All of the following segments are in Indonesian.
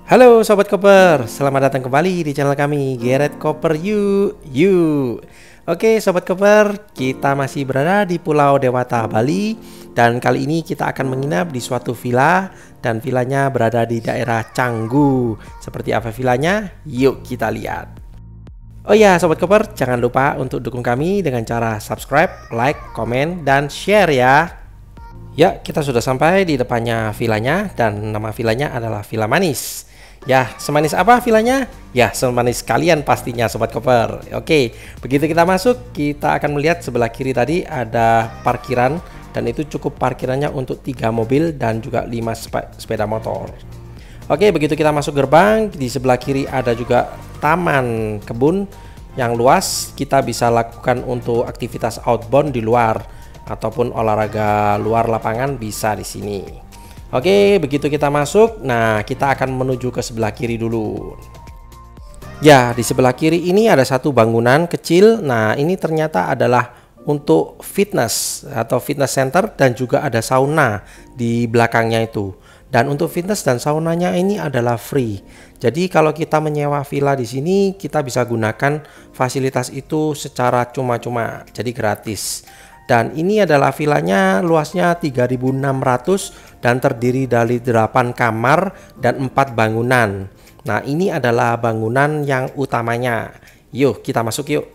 Halo Sobat Koper, selamat datang kembali di channel kami Geret Koper Yuk. Oke Sobat Koper, kita masih berada di Pulau Dewata, Bali. Dan kali ini kita akan menginap di suatu villa. Dan villanya berada di daerah Canggu. Seperti apa villanya? Yuk kita lihat. Oh ya Sobat Koper, jangan lupa untuk dukung kami dengan cara subscribe, like, komen, dan share ya. Ya, kita sudah sampai di depannya villanya. Dan nama villanya adalah Villa Manis. Ya, semanis apa villanya? Ya, semanis kalian pastinya Sobat Koper. Oke, begitu kita masuk, kita akan melihat sebelah kiri tadi ada parkiran. Dan itu cukup parkirannya untuk 3 mobil dan juga 5 sepeda motor. Oke, begitu kita masuk gerbang, di sebelah kiri ada juga taman kebun yang luas. Kita bisa lakukan untuk aktivitas outbound di luar ataupun olahraga luar lapangan bisa di sini. Oke, begitu kita masuk, nah kita akan menuju ke sebelah kiri dulu. Ya, di sebelah kiri ini ada satu bangunan kecil. Nah, ini ternyata adalah untuk fitness atau fitness center dan juga ada sauna di belakangnya itu. Dan untuk fitness dan saunanya ini adalah free. Jadi kalau kita menyewa villa di sini, kita bisa gunakan fasilitas itu secara cuma-cuma, jadi gratis. Dan ini adalah villanya, luasnya 3.600 dan terdiri dari 8 kamar dan 4 bangunan. Nah, ini adalah bangunan yang utamanya. Yuk, kita masuk yuk.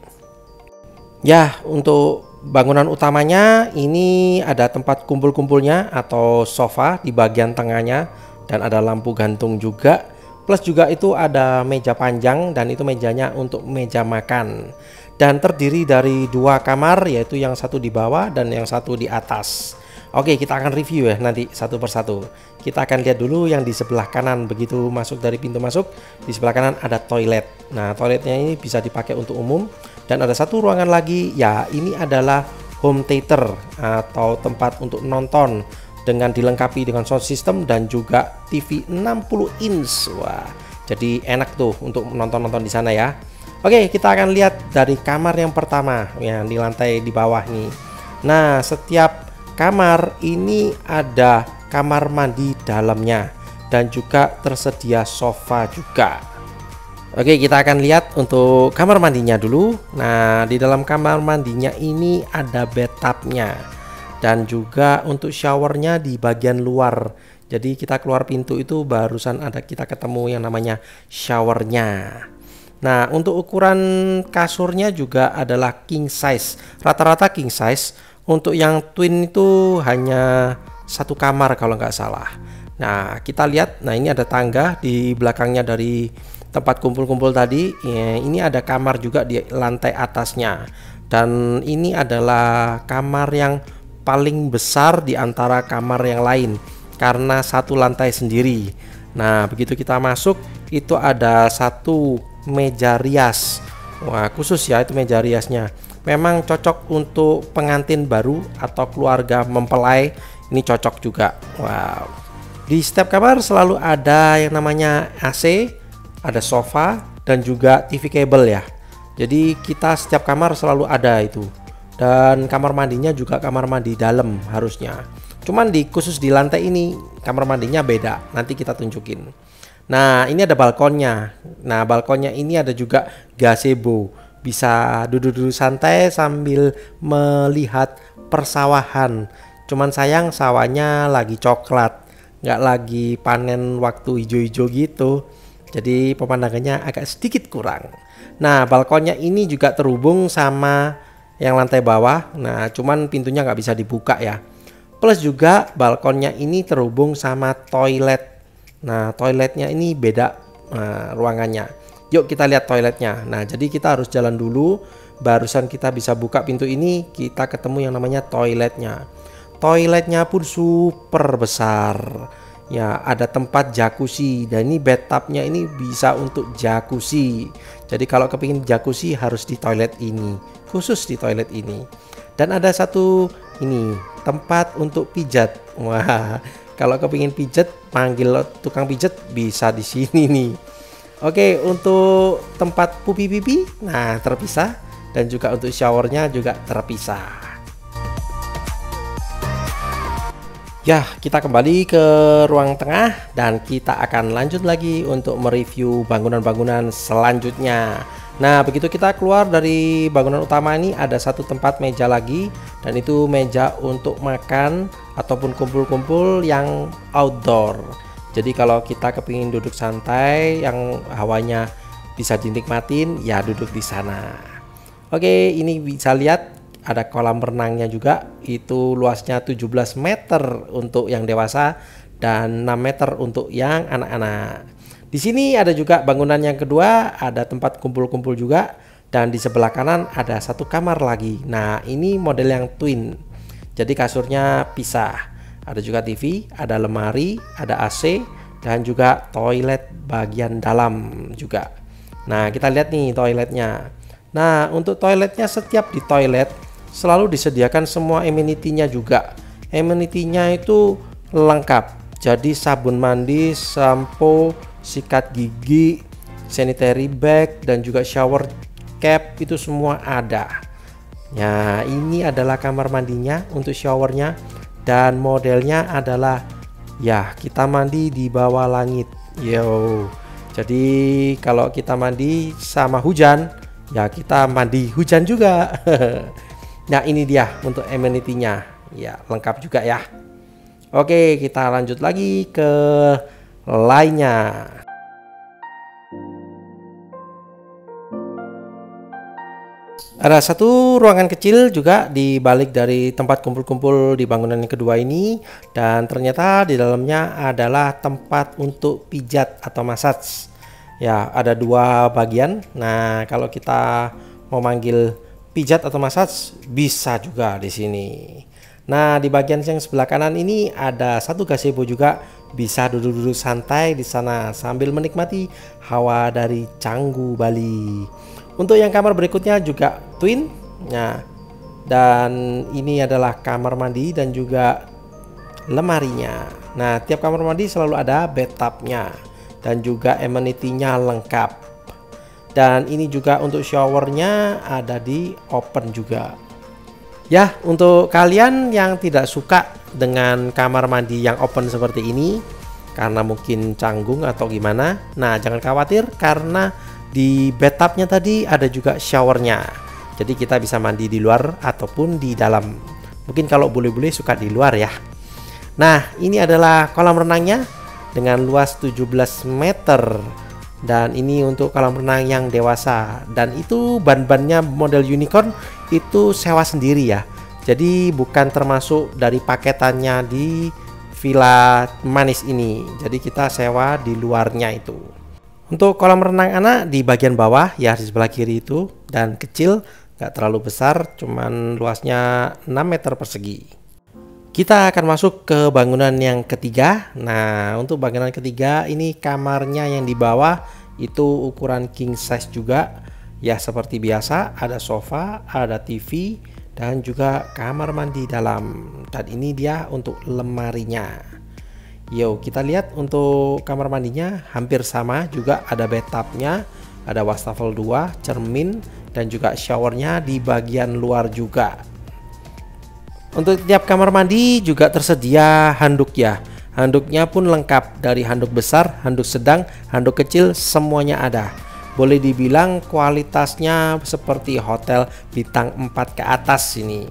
Ya, untuk bangunan utamanya ini ada tempat kumpul-kumpulnya atau sofa di bagian tengahnya dan ada lampu gantung juga. Plus juga itu ada meja panjang dan itu mejanya untuk meja makan. Dan terdiri dari 2 kamar, yaitu yang satu di bawah dan yang satu di atas. Oke, kita akan review ya nanti satu persatu. Kita akan lihat dulu yang di sebelah kanan. Begitu masuk dari pintu masuk, di sebelah kanan ada toilet. Nah, toiletnya ini bisa dipakai untuk umum. Dan ada satu ruangan lagi, ya ini adalah home theater atau tempat untuk nonton dengan dilengkapi dengan sound system dan juga TV 60 inch. Wah, jadi enak tuh untuk nonton-nonton di sana ya. Oke, kita akan lihat dari kamar yang pertama yang di lantai di bawah nih. Nah, setiap kamar ini ada kamar mandi dalamnya dan juga tersedia sofa juga. Oke, kita akan lihat untuk kamar mandinya dulu. Nah, di dalam kamar mandinya ini ada bathtubnya dan juga untuk showernya di bagian luar. Jadi kita keluar pintu itu barusan ada kita ketemu yang namanya showernya. Nah, untuk ukuran kasurnya juga adalah king size, rata-rata king size. Untuk yang twin itu hanya 1 kamar kalau nggak salah. Nah, kita lihat, nah ini ada tangga di belakangnya dari tempat kumpul-kumpul tadi. Ya, ini ada kamar juga di lantai atasnya. Dan ini adalah kamar yang paling besar di antara kamar yang lain karena satu lantai sendiri. Nah, begitu kita masuk itu ada satu meja rias. Wah, khusus ya itu meja riasnya. Memang cocok untuk pengantin baru atau keluarga mempelai. Ini cocok juga. Wow. Di setiap kamar selalu ada yang namanya AC, ada sofa dan juga TV kabel ya. Jadi kita setiap kamar selalu ada itu. Dan kamar mandinya juga kamar mandi dalam harusnya. Cuman khusus di lantai ini kamar mandinya beda. Nanti kita tunjukin. Nah, ini ada balkonnya. Nah, balkonnya ini ada juga gazebo. Bisa duduk-duduk santai sambil melihat persawahan. Cuman sayang sawahnya lagi coklat, nggak lagi panen waktu hijau-hijau gitu. Jadi pemandangannya agak sedikit kurang. Nah, balkonnya ini juga terhubung sama yang lantai bawah. Nah, cuman pintunya nggak bisa dibuka ya. Plus juga balkonnya ini terhubung sama toilet. Nah, toiletnya ini beda ruangannya. Yuk kita lihat toiletnya. Nah, jadi kita harus jalan dulu. Barusan kita bisa buka pintu ini, kita ketemu yang namanya toiletnya. Toiletnya pun super besar. Ya, ada tempat jacuzzi. Dan ini bathtubnya ini bisa untuk jacuzzi. Jadi kalau kepingin jacuzzi harus di toilet ini. Khusus di toilet ini. Dan ada satu ini tempat untuk pijat. Wah, kalau kepingin pijet, panggil tukang pijet bisa di sini nih. Oke, untuk tempat pupi pipi, nah terpisah dan juga untuk showernya juga terpisah. Ya, kita kembali ke ruang tengah dan kita akan lanjut lagi untuk mereview bangunan-bangunan selanjutnya. Nah, begitu kita keluar dari bangunan utama ini ada satu tempat meja lagi, dan itu meja untuk makan ataupun kumpul-kumpul yang outdoor. Jadi kalau kita kepingin duduk santai yang hawanya bisa dinikmatin, ya duduk di sana. Oke, ini bisa lihat ada kolam renangnya juga, itu luasnya 17 meter untuk yang dewasa dan 6 meter untuk yang anak-anak. Di sini ada juga bangunan yang kedua, ada tempat kumpul-kumpul juga, dan di sebelah kanan ada satu kamar lagi. Nah, ini model yang twin. Jadi kasurnya pisah. Ada juga TV, ada lemari, ada AC, dan juga toilet bagian dalam juga. Nah, kita lihat nih toiletnya. Nah, untuk toiletnya, setiap di toilet selalu disediakan semua amenity-nya juga. Amenity-nya itu lengkap. Jadi sabun mandi, sampo, sikat gigi, sanitary bag, dan juga shower cap itu semua ada. Nah, ini adalah kamar mandinya untuk showernya, dan modelnya adalah ya kita mandi di bawah langit. Yo. Jadi kalau kita mandi sama hujan, ya kita mandi hujan juga. Nah, ini dia untuk amenity-nya. Ya, lengkap juga ya. Oke, kita lanjut lagi ke lainnya. Ada satu ruangan kecil juga di balik dari tempat kumpul-kumpul di bangunan yang kedua ini, dan ternyata di dalamnya adalah tempat untuk pijat atau massage. Ya, ada dua bagian. Nah, kalau kita mau manggil pijat atau massage bisa juga di sini. Nah, di bagian yang sebelah kanan ini ada satu gazebo juga, bisa duduk-duduk santai di sana sambil menikmati hawa dari Canggu Bali. Untuk yang kamar berikutnya juga twin. Nah, dan ini adalah kamar mandi dan juga lemarinya. Nah, tiap kamar mandi selalu ada bathtubnya dan juga amenity-nya lengkap. Dan ini juga untuk showernya ada di open juga. Ya, untuk kalian yang tidak suka dengan kamar mandi yang open seperti ini karena mungkin canggung atau gimana, nah jangan khawatir karena di bathtubnya tadi ada juga showernya. Jadi kita bisa mandi di luar ataupun di dalam. Mungkin kalau bule-bule suka di luar ya. Nah, ini adalah kolam renangnya dengan luas 17 meter. Dan ini untuk kolam renang yang dewasa, dan itu ban-bannya model unicorn itu sewa sendiri ya. Jadi bukan termasuk dari paketannya di Villa Manis ini. Jadi kita sewa di luarnya itu. Untuk kolam renang anak di bagian bawah ya, di sebelah kiri itu, dan kecil, nggak terlalu besar, cuman luasnya 6 meter persegi. Kita akan masuk ke bangunan yang ketiga. Nah, untuk bangunan ketiga ini kamarnya yang di bawah itu ukuran king size juga. Ya, seperti biasa ada sofa, ada TV, dan juga kamar mandi dalam. Dan ini dia untuk lemarinya. Yo, kita lihat untuk kamar mandinya hampir sama juga, ada bathtubnya, ada wastafel 2, cermin, dan juga showernya di bagian luar juga. Untuk tiap kamar mandi juga tersedia handuk ya. Handuknya pun lengkap, dari handuk besar, handuk sedang, handuk kecil, semuanya ada. Boleh dibilang kualitasnya seperti hotel bintang 4 ke atas ini.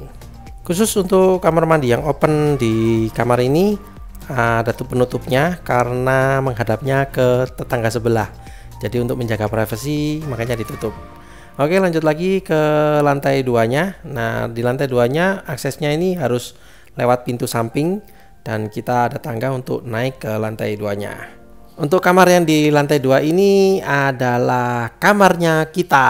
Khusus untuk kamar mandi yang open di kamar ini ada tuh penutupnya karena menghadapnya ke tetangga sebelah. Jadi untuk menjaga privasi makanya ditutup. Oke, lanjut lagi ke lantai 2-nya. Nah, di lantai 2-nya aksesnya ini harus lewat pintu samping, dan kita ada tangga untuk naik ke lantai 2-nya. Untuk kamar yang di lantai 2 ini adalah kamarnya kita.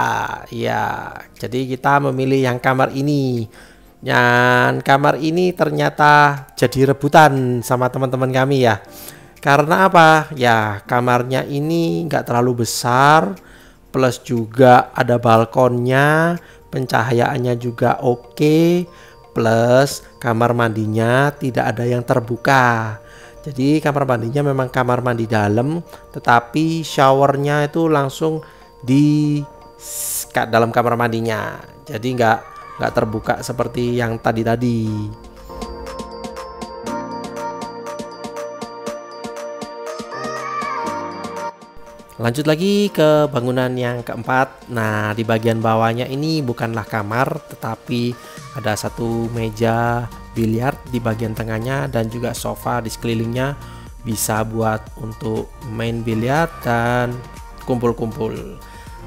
Ya, jadi kita memilih yang kamar ini. Dan kamar ini ternyata jadi rebutan sama teman-teman kami ya. Karena apa? Ya, kamarnya ini nggak terlalu besar, plus juga ada balkonnya, pencahayaannya juga oke, plus kamar mandinya tidak ada yang terbuka. Jadi kamar mandinya memang kamar mandi dalam, tetapi showernya itu langsung di dalam kamar mandinya. Jadi nggak terbuka seperti yang tadi. Lanjut lagi ke bangunan yang keempat. Nah, di bagian bawahnya ini bukanlah kamar, tetapi ada satu meja biliar di bagian tengahnya dan juga sofa di sekelilingnya, bisa buat untuk main biliar dan kumpul-kumpul.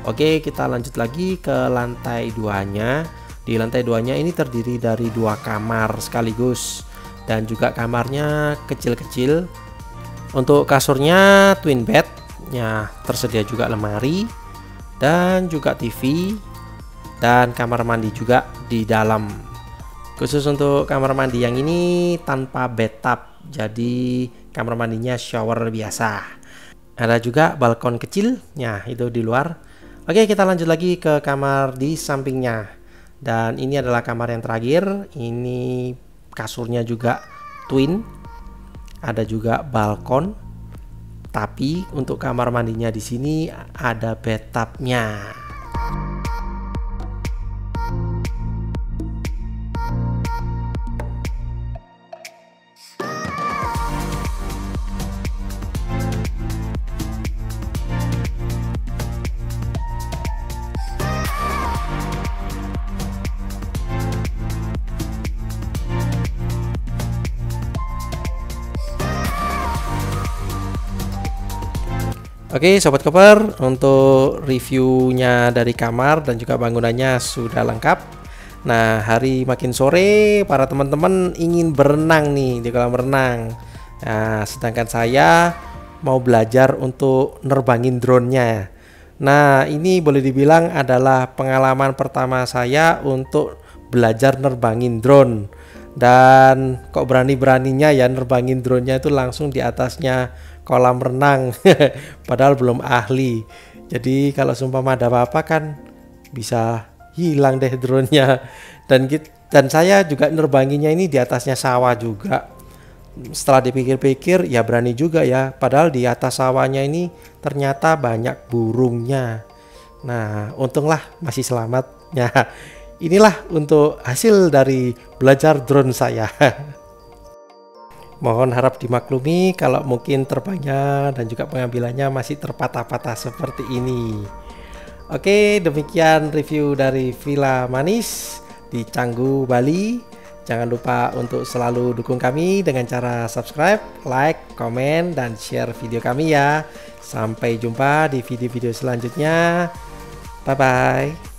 Oke, kita lanjut lagi ke lantai 2-nya. Di lantai 2-nya ini terdiri dari 2 kamar sekaligus dan juga kamarnya kecil-kecil. Untuk kasurnya twin bed. Ya, tersedia juga lemari dan juga TV dan kamar mandi juga di dalam. Khusus untuk kamar mandi yang ini tanpa bathtub, jadi kamar mandinya shower biasa. Ada juga balkon kecil, ya itu di luar. Oke, kita lanjut lagi ke kamar di sampingnya. Dan ini adalah kamar yang terakhir. Ini kasurnya juga twin. Ada juga balkon. Tapi untuk kamar mandinya di sini ada bathtubnya. Oke Sobat Koper, untuk reviewnya dari kamar dan juga bangunannya sudah lengkap. Nah, hari makin sore para teman-teman ingin berenang nih di kolam renang. Nah, sedangkan saya mau belajar untuk nerbangin drone-nya. Nah, ini boleh dibilang adalah pengalaman pertama saya untuk belajar nerbangin drone. Dan kok berani-beraninya ya nerbangin drone-nya itu langsung di atasnya kolam renang. Padahal belum ahli. Jadi kalau sumpama ada apa-apa kan bisa hilang deh drone-nya. Dan saya juga nerbanginnya ini di atasnya sawah juga. Setelah dipikir-pikir ya berani juga ya. Padahal di atas sawahnya ini ternyata banyak burungnya. Nah, untunglah masih selamat. Ya, inilah untuk hasil dari belajar drone saya. Mohon harap dimaklumi kalau mungkin terbangnya dan juga pengambilannya masih terpatah-patah seperti ini. Oke, demikian review dari Villa Manis di Canggu, Bali. Jangan lupa untuk selalu dukung kami dengan cara subscribe, like, komen, dan share video kami ya. Sampai jumpa di video-video selanjutnya. Bye-bye.